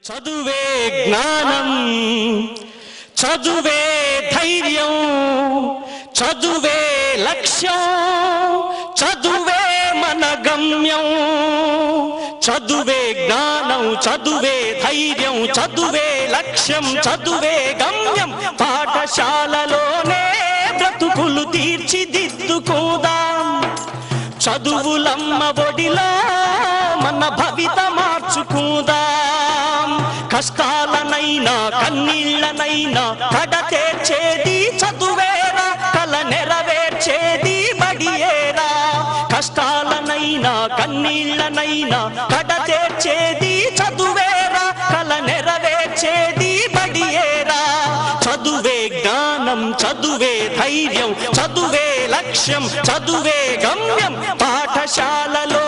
చదువే జ్ఞానం, చదువే ధైర్యం, చదువే లక్ష్యం, చదువే మన గమ్యం. చదువే జ్ఞానం, చదువే ధైర్యం, చదువే లక్ష్యం, చదువే గమ్యం. పాఠశాలలోనే బ్రతుకులు తీర్చిదిద్దుకుందాం. చదువులమ్మ ఒడిలో మన భవిత మార్చుకుందాం. కష్టాలనైనా కన్నీళ్ళనైనా కడతేర్చేది చదువేరా, కల నెరవేర్చేది బడియేరా. కష్టాలనైనా కన్నీళ్ళనైనా కడతేర్చేది చదువేరా, కల నెరవేర్చేది బడియేరా. చదువే జ్ఞానం, చదువే ధైర్యం, చదువే లక్ష్యం, చదువే గమ్యం. పాఠశాలలో